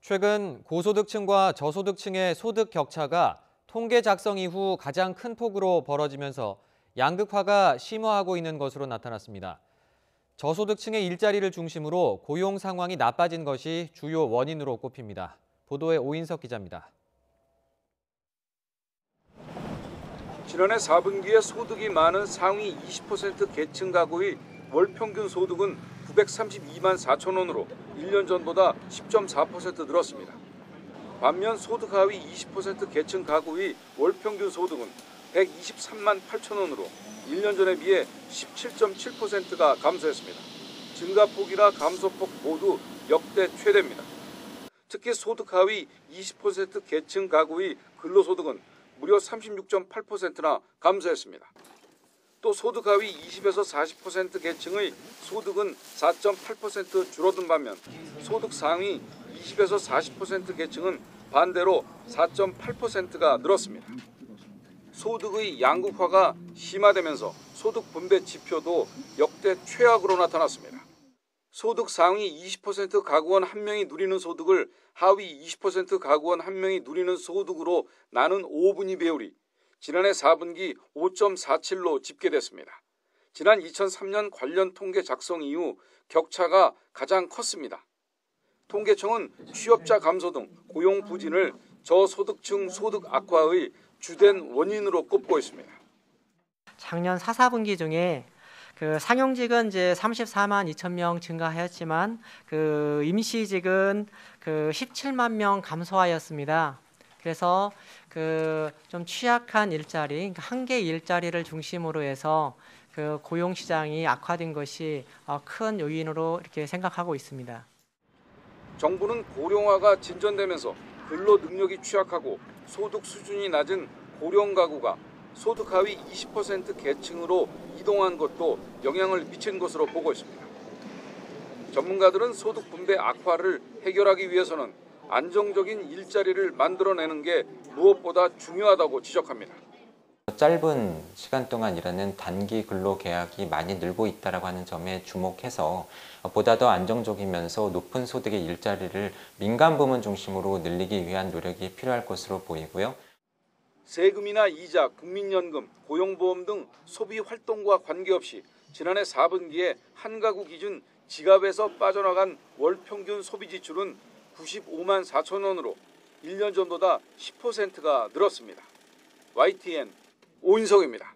최근 고소득층과 저소득층의 소득 격차가 통계 작성 이후 가장 큰 폭으로 벌어지면서 양극화가 심화하고 있는 것으로 나타났습니다. 저소득층의 일자리를 중심으로 고용 상황이 나빠진 것이 주요 원인으로 꼽힙니다. 보도에 오인석 기자입니다. 지난해 4분기에 소득이 많은 상위 20% 계층 가구의 월 평균 소득은 932만 4천 원으로 1년 전보다 10.4% 늘었습니다. 반면 소득 하위 20% 계층 가구의 월 평균 소득은 123만 8천 원으로 1년 전에 비해 17.7%가 감소했습니다. 증가폭이나 감소폭 모두 역대 최대입니다. 특히 소득 하위 20% 계층 가구의 근로소득은 무려 36.8%나 감소했습니다. 또 소득 하위 20에서 40% 계층의 소득은 4.8% 줄어든 반면 소득 상위 20에서 40% 계층은 반대로 4.8%가 늘었습니다. 소득의 양극화가 심화되면서 소득 분배 지표도 역대 최악으로 나타났습니다. 소득 상위 20% 가구원 1명이 누리는 소득을 하위 20% 가구원 1명이 누리는 소득으로 나눈 5분위 배율이 지난해 4분기 5.47로 집계됐습니다. 지난 2003년 관련 통계 작성 이후 격차가 가장 컸습니다. 통계청은 취업자 감소 등 고용 부진을 저소득층 소득 악화의 주된 원인으로 꼽고 있습니다. 작년 4, 4분기 중에 상용직은 이제 34만 2천 명 증가하였지만 임시직은 17만 명 감소하였습니다. 그래서 좀 취약한 일자리, 그러니까 한 개 일자리를 중심으로 해서 고용 시장이 악화된 것이 큰 요인으로 이렇게 생각하고 있습니다. 정부는 고령화가 진전되면서 근로 능력이 취약하고 소득 수준이 낮은 고령 가구가 소득 하위 20% 계층으로 이동한 것도 영향을 미친 것으로 보고 있습니다. 전문가들은 소득 분배 악화를 해결하기 위해서는 안정적인 일자리를 만들어내는 게 무엇보다 중요하다고 지적합니다. 짧은 시간 동안 일하는 단기 근로 계약이 많이 늘고 있다고 하는 점에 주목해서 보다 더 안정적이면서 높은 소득의 일자리를 민간 부문 중심으로 늘리기 위한 노력이 필요할 것으로 보이고요. 세금이나 이자, 국민연금, 고용보험 등 소비 활동과 관계없이 지난해 4분기에 한 가구 기준 지갑에서 빠져나간 월 평균 소비 지출은 95만 4천 원으로 1년 전보다 10%가 늘었습니다. YTN 오인석입니다.